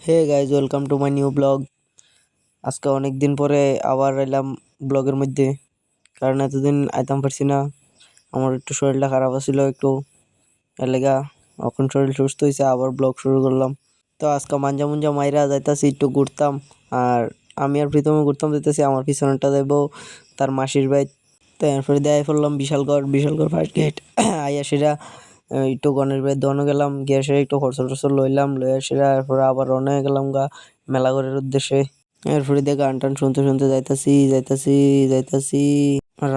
Hey guys, welcome to my new blog. আজকে অনেক দিন পরে আবার এলাম ব্লগের মধ্যে, কারণ এতদিন আইতাম পারছি না। আমার একটু শরীরটা খারাপ ছিল, একটু এর লেগা। এখন শরীর সুস্থ হয়েছে, আবার ব্লগ শুরু করলাম। তো আজকে মাঞ্জা মুঞ্জা মাইরা যাইতাছি, একটু ঘুরতাম। আর আমি আর প্রীতমে ঘুরতাম যাইতেছি, আমার পিছনেরটা যাইব তার মাসির বাড়ি। তো এরপরে দেখাই ফেললাম বিশালগড় ফার্স্ট গেট। আইয়া সেরা একটু গণেশ বাড়ির দোকানে গেলাম, গিয়ে সেরা একটু খরচর টরচর লইলাম, লইয়া সেরা এরপরে আবার রওনা হয়ে গেলাম গা মেলাঘরের উদ্দেশ্যে। এরপরে দিয়ে গান টান শুনতে শুনতে যাইতাছি।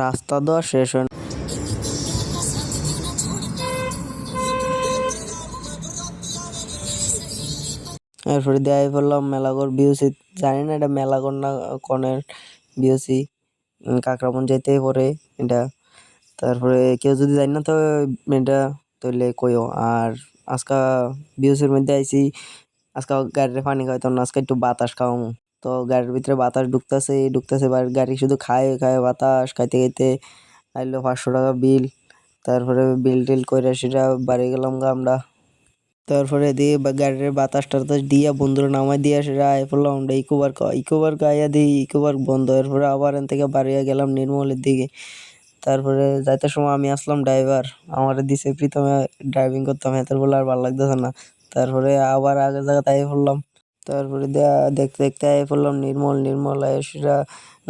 রাস্তা তো আর শেষ হয় না। এরপরে দেখাই ফেললাম মেলাঘর বিউসি। জানি না এটা মেলাঘর না কনের বিউসি, কাকরাবন যাইতে পরে এটা। তারপরে কেউ যদি জানি না তো এটা তাহলে কইও। আর আজকা বিউসির মধ্যে আইছি, আজকে গাড়ির পানি খাইতাম না, আজকে একটু বাতাস খাওয়াম। তো গাড়ির ভিতরে বাতাস ঢুকতেছে গাড়ি শুধু খায় খায় বাতাস খাইতে খাইতে আইলো 500 টাকা বিল। তারপরে বিল টিল করে সেটা বাড়ি গেলাম গা আমরা। তারপরে দিয়ে গাড়ির বাতাস টাতাস দিয়া বন্ধুরা নামাই দিয়া সেটা আয় পড়লাম আমরা ইকোবার আইয়া দিই ইকোবার বন্ধ। এরপরে আবার এন থেকে বাড়িয়া গেলাম নির্মলের দিকে। তারপরে যাইতে সময় আমি আসলাম ড্রাইভার, আমার দিছে প্রীতমে ড্রাইভিং করতাম, হেতের বলে আর ভালো লাগতেছে না। তারপরে আবার আগের জায়গায় তাই পড়লাম। তারপরে দেখতে দেখতে আই পড়লাম নির্মল সেটা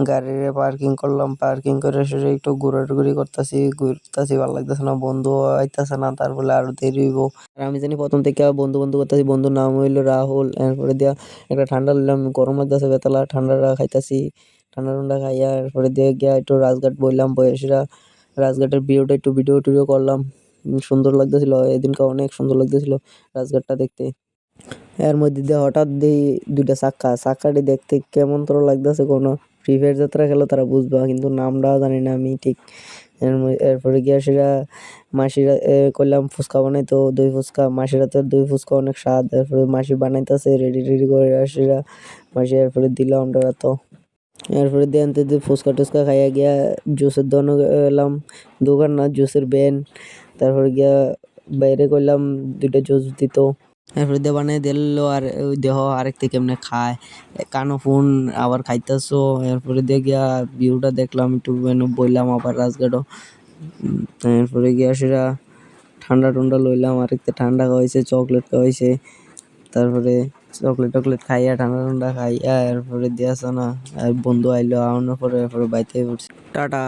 গাড়ি পার্কিং করলাম, পার্কিং করে সেটা একটু ঘোরাঘুরি ঘুরতাছি, ভালো লাগতেছে না, বন্ধু আইতাছে না, তারপরে আরো দেরি হইব। আর আমি জানি প্রথম থেকে বন্ধু বন্ধু করতেছি, বন্ধুর নাম হইলো রাহুল। এরপরে দিয়া একটা ঠান্ডা লইলাম, গরম লাগতেছে বেতলা, ঠান্ডাটা খাইতাছি। ঠান্ডা টান্ডা খাইয়া এরপরে দিয়ে গিয়া একটু রাজঘাট বললাম, বয়ে সেটা রাজঘাটের ভিডিওটা একটু ভিডিও টিডিও করলাম। সুন্দর লাগতেছিল এদিনকে, অনেক সুন্দর লাগতেছিল রাজঘাটটা দেখতে। এর মধ্যে দিয়ে হঠাৎ দেখি দুইটা চাক্কাটি দেখতে কেমন তোর লাগতেছে, কোনো ফ্রি ফায়ার যাত্রা খেলো তারা বুঝবা, কিন্তু নামটাও জানি না আমি ঠিক। এরপরে গিয়া সেটা মাসিরা করলাম ফুচকা বানাইতো, দই ফুচকা। মাসিরা তো দই ফুচকা অনেক স্বাদ। এরপরে মাসি বানাইতেছে রেডি টেডি করে আসিরা মাসি, এরপরে দিলাম আমরা তো। এরপরে দিয়ে আনতে দিয়ে ফুচকা টুচকা খাইয়া গিয়া জুসের দোকানে এলাম, দোকান না জুসের ব্যান। তারপরে গিয়া বাইরে করলাম দুইটা জুস দিত। এরপরে দিয়ে বানিয়ে দিল, আর ওই দেহ আরেকটি কেমনে খায় কানো ফোন আবার খাইতেছো। এরপরে দিয়ে গিয়া ভিউটা দেখলাম, একটু বললাম আবার রাজঘাটও। এরপরে গিয়া সেটা ঠান্ডা টুন্ডা লইলাম, আরেকটা ঠান্ডা খাওয়াইছে, চকলেট খাওয়াইছে। তারপরে চকলেট টকলেট খাইয়া ঠান্ডা ঠান্ডা খাইয়া এরপরে দিয়েছে না, আর বন্ধু আইলো, আনার পরে এরপরে বাইতে পড়ছি। টাটা।